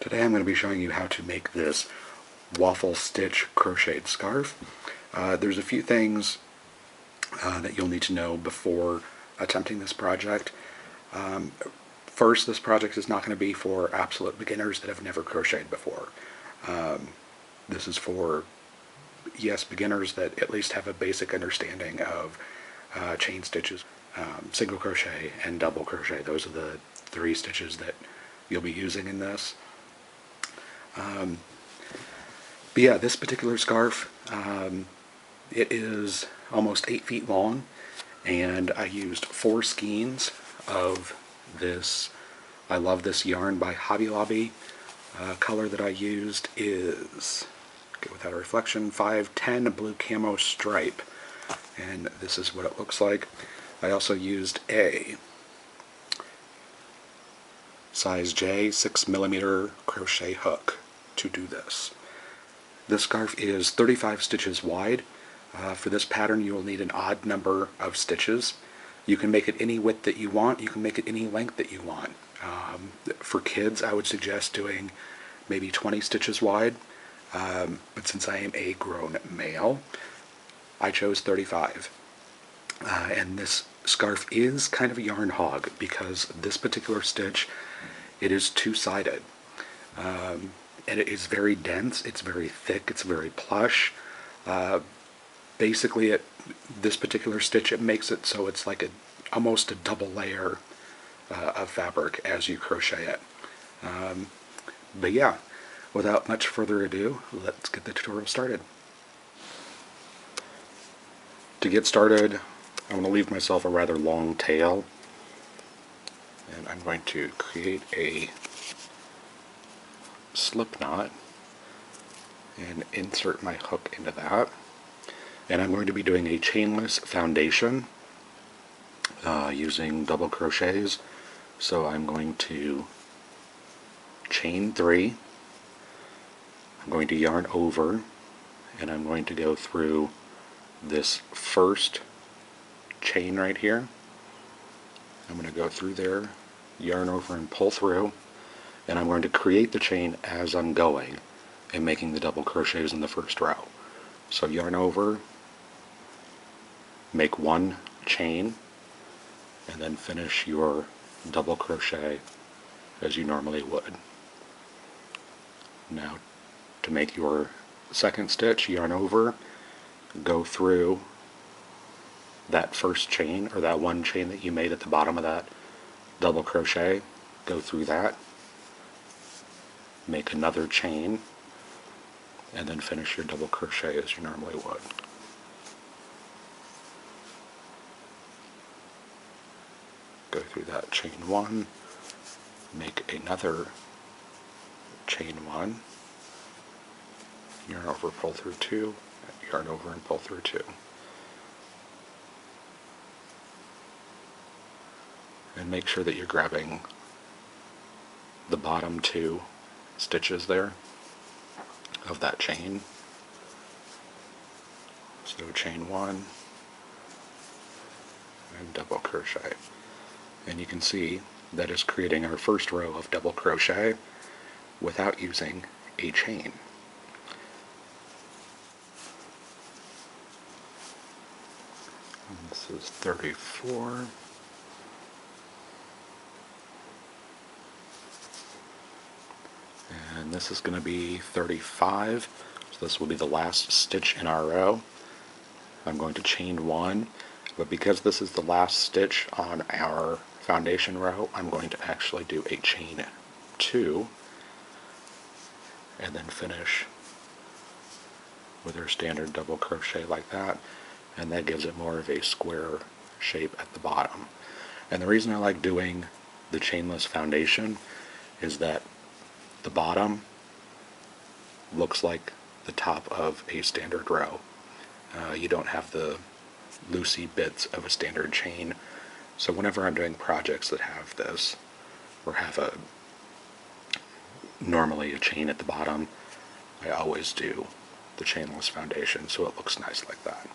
Today I'm going to be showing you how to make this waffle stitch crocheted scarf. There's a few things that you'll need to know before attempting this project. First, this project is not going to be for absolute beginners that have never crocheted before. This is for, yes, beginners that at least have a basic understanding of chain stitches, single crochet, and double crochet. Those are the three stitches that you'll be using in this. But yeah, this particular scarf, it is almost 8 feet long, and I used 4 skeins of this. I love this yarn by Hobby Lobby. Color that I used is, get without a reflection, 510 blue camo stripe, and this is what it looks like. I also used a size J 6mm crochet hook to do this. This scarf is 35 stitches wide. For this pattern you will need an odd number of stitches. You can make it any width that you want, you can make it any length that you want. For kids I would suggest doing maybe 20 stitches wide, but since I am a grown male I chose 35. And this scarf is kind of a yarn hog because this particular stitch, it is two-sided. And it is very dense, it's very thick, it's very plush. Basically, this particular stitch, it makes it so it's like almost a double layer of fabric as you crochet it. But yeah, without much further ado, let's get the tutorial started. To get started, I'm going to leave myself a rather long tail, and I'm going to create a slip knot and insert my hook into that. And I'm going to be doing a chainless foundation using double crochets. So I'm going to chain 3, I'm going to yarn over, and I'm going to go through this first chain right here. I'm going to go through there, yarn over and pull through, and I'm going to create the chain as I'm going and making the double crochets in the first row. So yarn over, make 1 chain, and then finish your double crochet as you normally would. Now to make your second stitch, yarn over, go through that first chain, or that 1 chain that you made at the bottom of that double crochet, go through that, make another chain, and then finish your double crochet as you normally would. Go through that chain 1, make another chain 1, yarn over, pull through 2, yarn over and pull through 2. And make sure that you're grabbing the bottom 2 stitches there of that chain. So chain 1 and double crochet. And you can see that is creating our first row of double crochet without using a chain. And this is 34. And this is going to be 35, so this will be the last stitch in our row. I'm going to chain 1, but because this is the last stitch on our foundation row, I'm going to actually do a chain 2, and then finish with our standard double crochet like that, and that gives it more of a square shape at the bottom. And the reason I like doing the chainless foundation is that the bottom looks like the top of a standard row. You don't have the loosey bits of a standard chain. So whenever I'm doing projects that have this, or have normally a chain at the bottom, I always do the chainless foundation so it looks nice like that.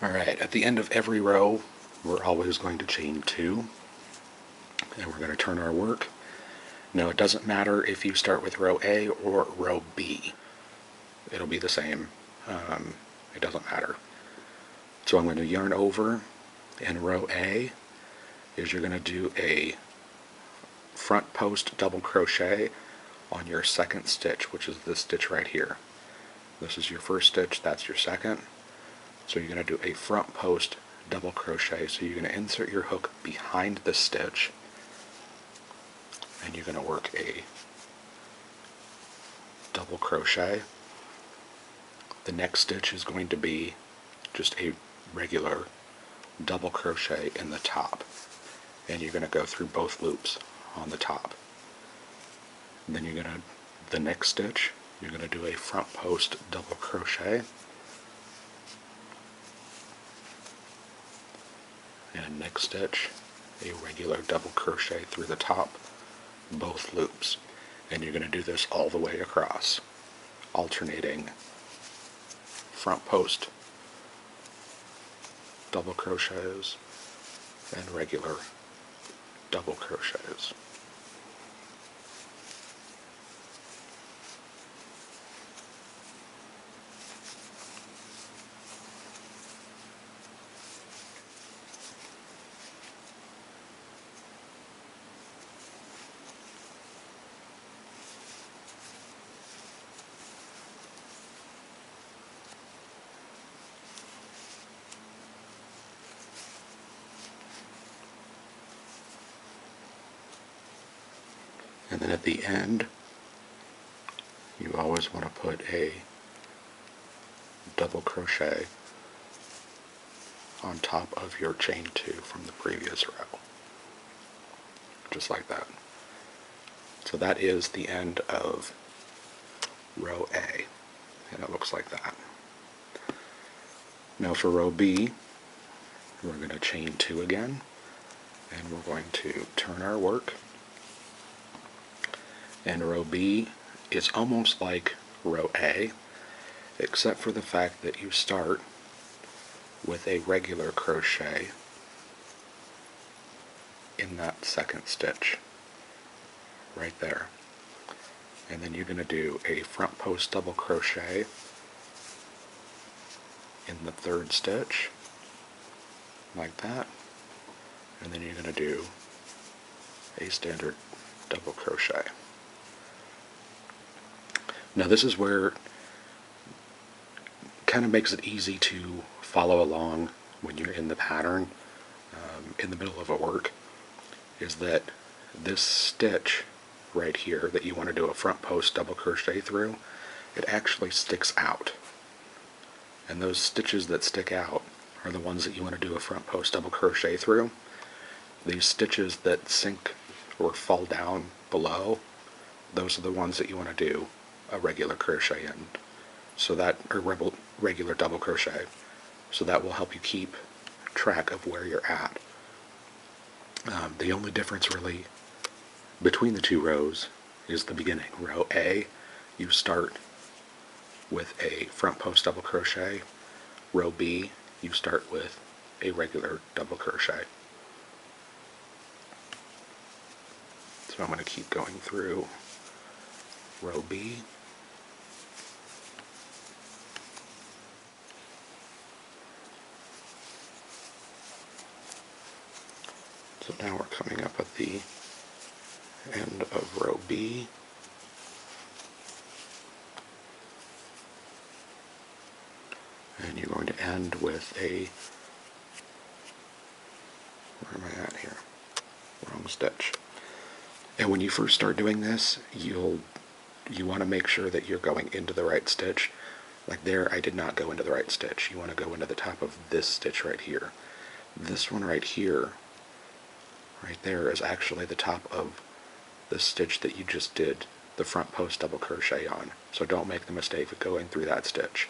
Alright, at the end of every row we're always going to chain 2, and we're going to turn our work Now it doesn't matter if you start with row A or row B. It'll be the same. It doesn't matter. So I'm going to yarn over in row A is you're going to do a front post double crochet on your second stitch, which is this stitch right here. This is your first stitch, that's your second. So you're going to do a front post double crochet. So you're going to insert your hook behind the stitch, and you're going to work a double crochet. The next stitch is going to be just a regular double crochet in the top, and you're going to go through both loops on the top. And then you're going to, the next stitch, you're going to do a front post double crochet, and next stitch a regular double crochet through the top, both loops. And you're going to do this all the way across, alternating front post double crochets and regular double crochets. And then at the end, you always want to put a double crochet on top of your chain 2 from the previous row. Just like that. So that is the end of row A, and it looks like that. Now for row B, we're going to chain 2 again, and we're going to turn our work. And row B is almost like row A, except for the fact that you start with a regular crochet in that second stitch right there. And then you're going to do a front post double crochet in the third stitch, like that. And then you're going to do a standard double crochet. Now this is where it kind of makes it easy to follow along when you're in the pattern, in the middle of a work, is that this stitch right here that you want to do a front post double crochet through, it actually sticks out. And those stitches that stick out are the ones that you want to do a front post double crochet through. These stitches that sink or fall down below, those are the ones that you want to do a regular crochet in. So that, or regular double crochet. So that will help you keep track of where you're at. The only difference really between the two rows is the beginning. Row A, you start with a front post double crochet. Row B, you start with a regular double crochet. So I'm going to keep going through row B. So now we're coming up at the end of row B. And you're going to end with a, where am I at here? Wrong stitch. And when you first start doing this, you want to make sure that you're going into the right stitch. Like there, I did not go into the right stitch. You want to go into the top of this stitch right here. This one right here, right there, is actually the top of the stitch that you just did the front post double crochet on. So don't make the mistake of going through that stitch.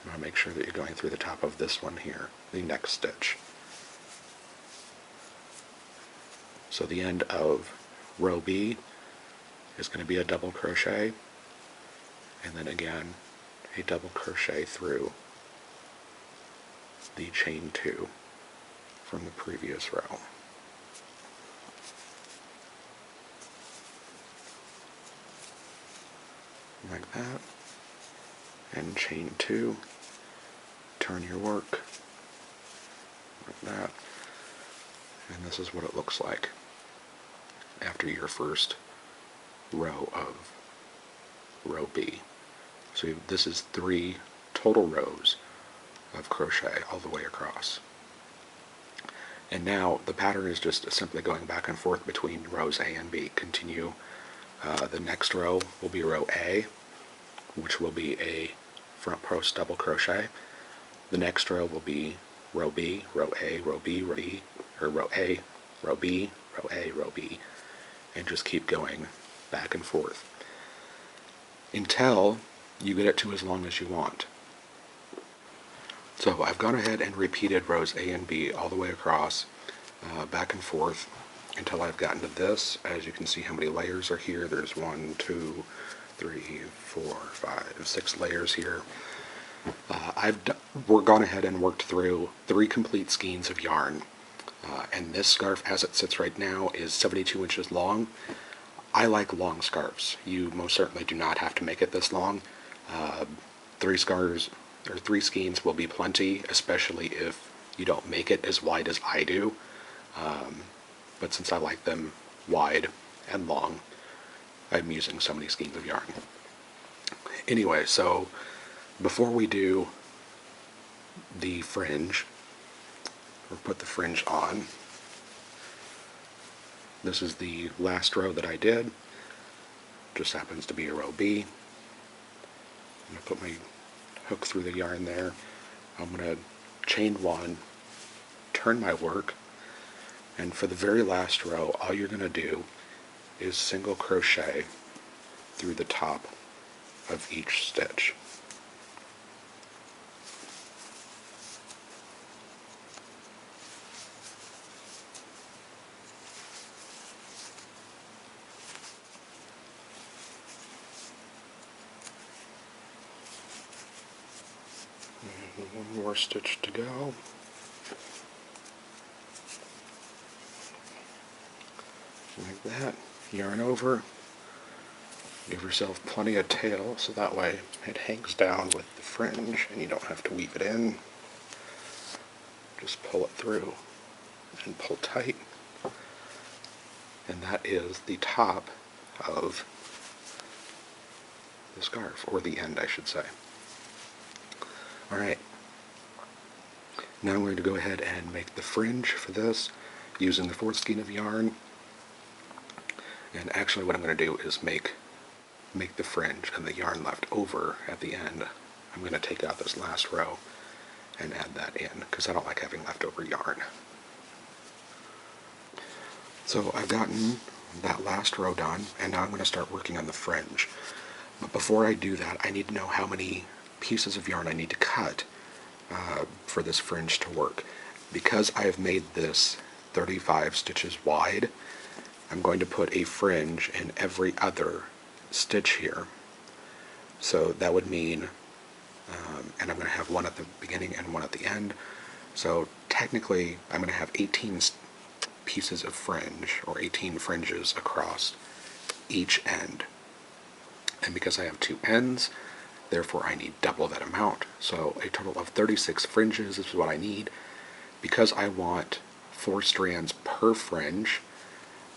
You want to make sure that you're going through the top of this one here, the next stitch. So the end of row B is going to be a double crochet, and then again a double crochet through the chain 2 from the previous row. like that, and chain 2, turn your work like that, and this is what it looks like after your first row of row B. So this is 3 total rows of crochet all the way across. And now the pattern is just simply going back and forth between rows A and B. Continue. The next row will be row A, which will be a front post double crochet. The next row will be row B, row A, row B, row B, or row A, row B, row A, row B, and just keep going back and forth until you get it to as long as you want. So I've gone ahead and repeated rows A and B all the way across, back and forth, until I've gotten to this. As you can see how many layers are here. There's 1, 2, 3, 4, 5, 6 layers here. We're gone ahead and worked through 3 complete skeins of yarn. And this scarf, as it sits right now, is 72 inches long. I like long scarves. You most certainly do not have to make it this long. 3 skeins will be plenty, especially if you don't make it as wide as I do. But since I like them wide and long, I'm using so many skeins of yarn. Anyway, so before we do the fringe, or put the fringe on, this is the last row that I did. Just happens to be a row B. I'm going to put my hook through the yarn there. I'm going to chain 1, turn my work, and for the very last row, all you're going to do is single crochet through the top of each stitch. One more stitch to go. Like that. Yarn over. Give yourself plenty of tail so that way it hangs down with the fringe and you don't have to weave it in. Just pull it through and pull tight. And that is the top of the scarf, or the end I should say. Alright, now I'm going to go ahead and make the fringe for this using the 4th skein of yarn. And actually what I'm going to do is make the fringe, and the yarn left over at the end, I'm going to take out this last row and add that in, because I don't like having leftover yarn. So I've gotten that last row done, and now I'm going to start working on the fringe. But before I do that, I need to know how many pieces of yarn I need to cut for this fringe to work. Because I have made this 35 stitches wide, I'm going to put a fringe in every other stitch here. So that would mean, and I'm going to have one at the beginning and one at the end. So technically I'm going to have 18 pieces of fringe, or 18 fringes across each end. And because I have 2 ends, therefore I need double that amount. So a total of 36 fringes is what I need. Because I want 4 strands per fringe,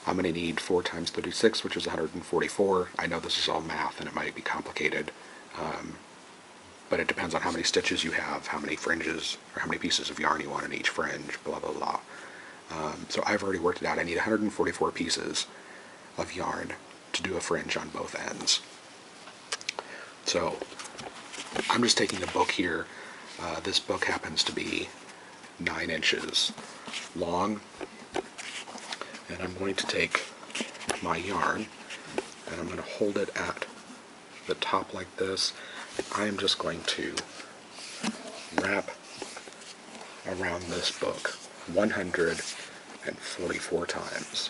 I'm going to need 4 times 36, which is 144. I know this is all math and it might be complicated, but it depends on how many stitches you have, how many fringes, or how many pieces of yarn you want in each fringe, blah blah blah. So I've already worked it out. I need 144 pieces of yarn to do a fringe on both ends. So I'm just taking a book here. This book happens to be 9 inches long. And I'm going to take my yarn and I'm going to hold it at the top like this. I am just going to wrap around this book 144 times.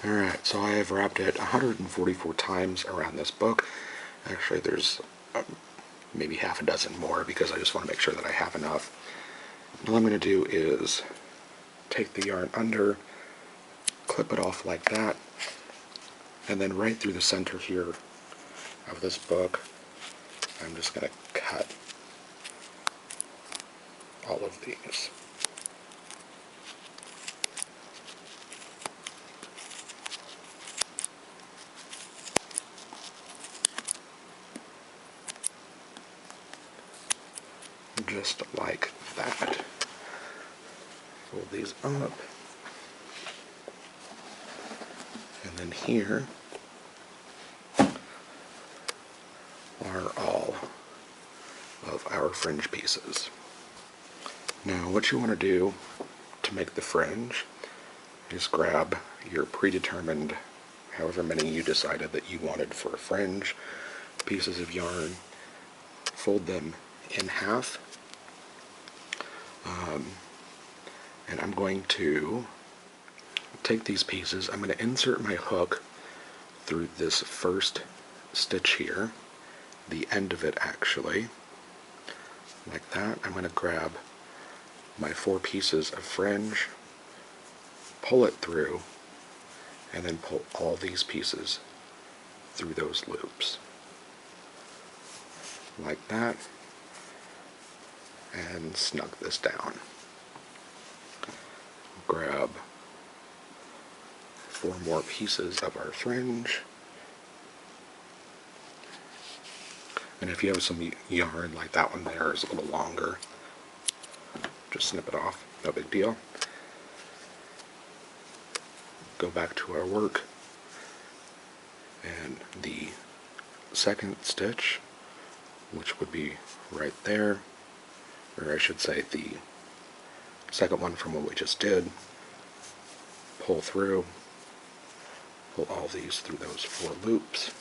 Alright, so I have wrapped it 144 times around this book. Actually, there's maybe half a dozen more because I just want to make sure that I have enough. All I'm going to do is take the yarn under, clip it off like that, and then right through the center here of this book, I'm just going to cut all of these. Just like that. Fold these up. And then here are all of our fringe pieces. Now what you want to do to make the fringe is grab your predetermined, however many you decided that you wanted for a fringe, pieces of yarn, fold them in half, and I'm going to take these pieces, I'm going to insert my hook through this first stitch here, the end of it actually, like that. I'm going to grab my 4 pieces of fringe, pull it through, and then pull all these pieces through those loops, like that, and snug this down. Grab 4 more pieces of our fringe, and if you have some yarn like that one there is a little longer, just snip it off, no big deal. Go back to our work, and the second stitch, which would be right there, or I should say the second one from what we just did, pull through, pull all these through those 4 loops,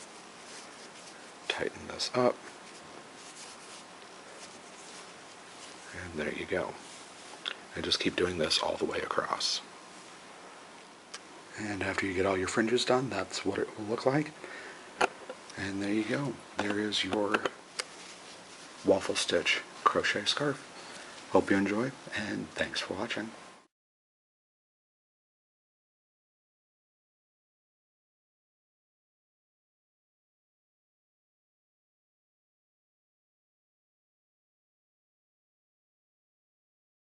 tighten this up, and there you go. And just keep doing this all the way across. And after you get all your fringes done, that's what it will look like. And there you go. There is your waffle stitch crochet scarf. Hope you enjoy, and thanks for watching.